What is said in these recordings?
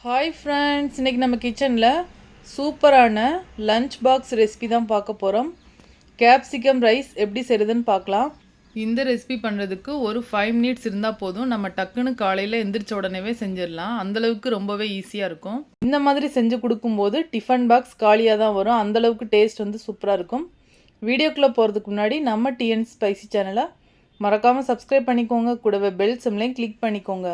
Hi friends, இன்றைக்கி நம்ம கிச்சனில் சூப்பரான லஞ்ச் பாக்ஸ் ரெசிபி தான் பார்க்க போகிறோம். கேப்சிகம் ரைஸ் எப்படி செய்கிறதுன்னு பார்க்கலாம். இந்த ரெசிபி பண்ணுறதுக்கு ஒரு 5 மினிட்ஸ் இருந்தால் போதும். நம்ம டக்குன்னு காலையில் எந்திரிச்ச உடனே செஞ்சிடலாம். அந்தளவுக்கு ரொம்பவே ஈஸியாக இருக்கும். இந்த மாதிரி செஞ்சு கொடுக்கும்போது டிஃபன் பாக்ஸ் காலியாக தான் வரும். அந்தளவுக்கு டேஸ்ட் வந்து சூப்பராக இருக்கும். வீடியோக்குள்ளே போகிறதுக்கு முன்னாடி நம்ம டிஎன் ஸ்பைசி சேனலை மறக்காமல் சப்ஸ்கிரைப் பண்ணிக்கோங்க. கூடவே பெல் சிம்லையும் கிளிக் பண்ணிக்கோங்க.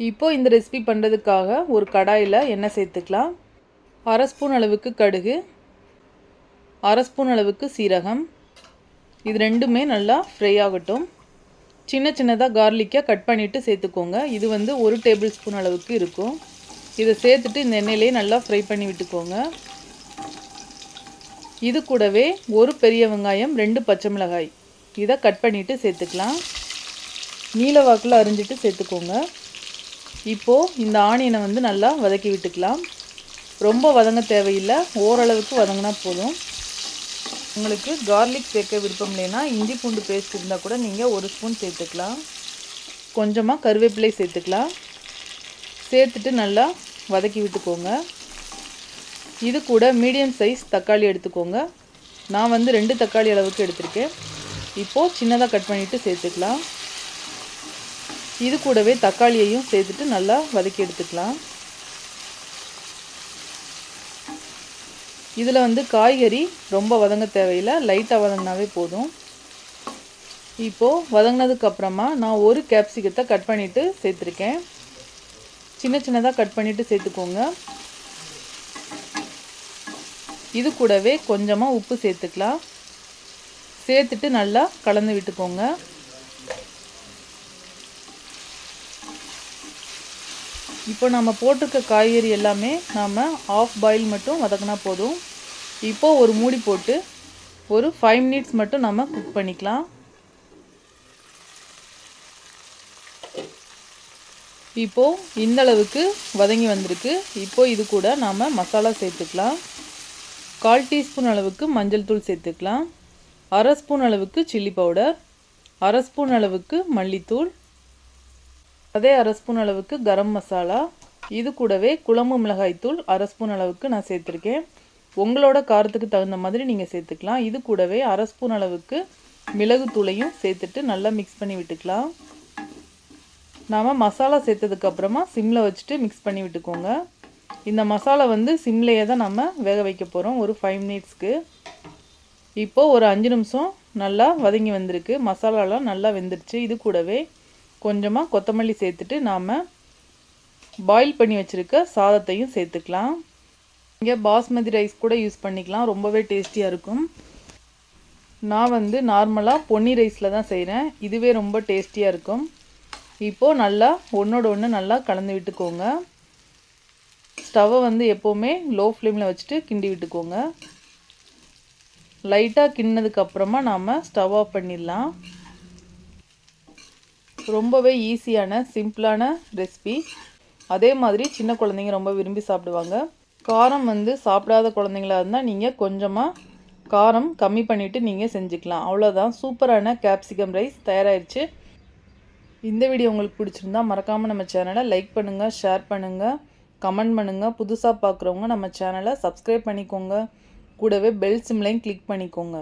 இப்போது இந்த ரெசிபி பண்ணுறதுக்காக ஒரு கடாயில் எண்ணெய் சேர்த்துக்கலாம். 1/2 ஸ்பூன் அளவுக்கு கடுகு, 1/2 ஸ்பூன் அளவுக்கு சீரகம், இது ரெண்டுமே நல்லா ஃப்ரை ஆகட்டும். சின்ன சின்னதாக கார்லிக்காக கட் பண்ணிவிட்டு சேர்த்துக்கோங்க. இது வந்து 1 டேபிள் ஸ்பூன் அளவுக்கு இருக்கும். இதை சேர்த்துட்டு இந்த எண்ணெயிலே நல்லா ஃப்ரை பண்ணி விட்டுக்கோங்க. இது கூடவே ஒரு பெரிய வெங்காயம், 2 பச்சை மிளகாய் இதை கட் பண்ணிவிட்டு சேர்த்துக்கலாம். நீல வாக்கில் அரிஞ்சிட்டு சேர்த்துக்கோங்க. இப்போது இந்த ஆனியனை வந்து நல்லா வதக்கி விட்டுக்கலாம். ரொம்ப வதங்க தேவையில்லை, ஓரளவுக்கு வதங்கினா போதும். உங்களுக்கு கார்லிக் சேர்க்க விருப்பம் இல்லைன்னா இஞ்சி பூண்டு பேஸ்ட் இருந்தால் கூட நீங்கள் 1 ஸ்பூன் சேர்த்துக்கலாம். கொஞ்சமாக கருவேப்பிலை சேர்த்துக்கலாம். சேர்த்துட்டு நல்லா வதக்கி விட்டுக்கோங்க. இது கூட மீடியம் சைஸ் தக்காளி எடுத்துக்கோங்க. நான் வந்து 2 தக்காளி அளவுக்கு எடுத்திருக்கேன். இப்போது சின்னதாக கட் பண்ணிவிட்டு சேர்த்துக்கலாம். இது கூடவே தக்காளியையும் சேர்த்துட்டு நல்லா வதக்கி எடுத்துக்கலாம். இதில் வந்து காய்கறி ரொம்ப வதங்க தேவையில்லை, லைட்டாக வதங்கினாவே போதும். இப்போது வதங்கினதுக்கப்புறமா நான் ஒரு கேப்சிகத்தை கட் பண்ணிவிட்டு சேர்த்துருக்கேன். சின்ன சின்னதாக கட் பண்ணிவிட்டு சேர்த்துக்கோங்க. இது கூடவே கொஞ்சமாக உப்பு சேர்த்துக்கலாம். சேர்த்துட்டு நல்லா கலந்து விட்டுக்கோங்க. இப்போ நம்ம போட்டிருக்க காய்கறி எல்லாமே நாம் ஆஃப் பாயில் மட்டும் வதக்கினா போதும். இப்போது ஒரு மூடி போட்டு ஒரு 5 மினிட்ஸ் மட்டும் நம்ம குக் பண்ணிக்கலாம். இப்போது இந்தளவுக்கு வதங்கி வந்திருக்கு. இப்போது இது கூட நாம் மசாலா சேர்த்துக்கலாம். 1/4 டீஸ்பூன் அளவுக்கு மஞ்சள் தூள் சேர்த்துக்கலாம். 1/2 ஸ்பூன் அளவுக்கு சில்லி பவுடர், 1/2 ஸ்பூன் அளவுக்கு மல்லித்தூள், அதே 1/2 ஸ்பூன் அளவுக்கு கரம் மசாலா. இது கூடவே குழம்பு மிளகாய்த்தூள் 1/2 ஸ்பூன் அளவுக்கு நான் சேர்த்துருக்கேன். உங்களோட காரத்துக்கு தகுந்த மாதிரி நீங்கள் சேர்த்துக்கலாம். இது கூடவே 1/2 ஸ்பூன் அளவுக்கு மிளகுத்தூளையும் சேர்த்துட்டு நல்லா மிக்ஸ் பண்ணி விட்டுக்கலாம். நாம் மசாலா சேர்த்ததுக்கப்புறமா சிம்மில் வச்சுட்டு மிக்ஸ் பண்ணி விட்டுக்கோங்க. இந்த மசாலா வந்து சிம்லேயே தான் நம்ம வேக வைக்க போகிறோம் ஒரு 5 மினிட்ஸ்க்கு. இப்போது ஒரு 5 நிமிஷம் நல்லா வதங்கி வந்திருக்கு. மசாலாலாம் நல்லா வெந்துருச்சு. இது கூடவே கொஞ்சமாக கொத்தமல்லி சேர்த்துட்டு நாம் பாயில் பண்ணி வச்சுருக்க சாதத்தையும் சேர்த்துக்கலாம். இங்கே பாஸ்மதி ரைஸ் கூட யூஸ் பண்ணிக்கலாம், ரொம்பவே டேஸ்டியாக இருக்கும். நான் வந்து நார்மலாக பொன்னி ரைஸில் தான் செய்கிறேன், இதுவே ரொம்ப டேஸ்டியாக இருக்கும். இப்போது நல்லா ஒன்றோட ஒன்று நல்லா கலந்து விட்டுக்கோங்க. ஸ்டவ்வை வந்து எப்போவுமே லோ ஃப்ளேமில் வச்சுட்டு கிண்டி விட்டுக்கோங்க. லைட்டாக கிண்டினதுக்கப்புறமா நாம் ஸ்டவ் ஆஃப் பண்ணிடலாம். ரொம்பவே ஈஸியான சிம்பிளான ரெசிபி. அதே மாதிரி சின்ன குழந்தைங்க ரொம்ப விரும்பி சாப்பிடுவாங்க. காரம் வந்து சாப்பிடாத குழந்தைங்களா இருந்தால் நீங்கள் கொஞ்சமாக காரம் கம்மி பண்ணிவிட்டு நீங்கள் செஞ்சுக்கலாம். அவ்வளோதான், சூப்பரான கேப்சிகம் ரைஸ் தயாராகிடுச்சு. இந்த வீடியோ உங்களுக்கு பிடிச்சிருந்தா மறக்காமல் நம்ம சேனலை லைக் பண்ணுங்கள், ஷேர் பண்ணுங்கள், கமெண்ட் பண்ணுங்கள். புதுசாக பார்க்குறவங்க நம்ம சேனலை சப்ஸ்கிரைப் பண்ணிக்கோங்க. கூடவே பெல் சிம்லையும் கிளிக் பண்ணிக்கோங்க.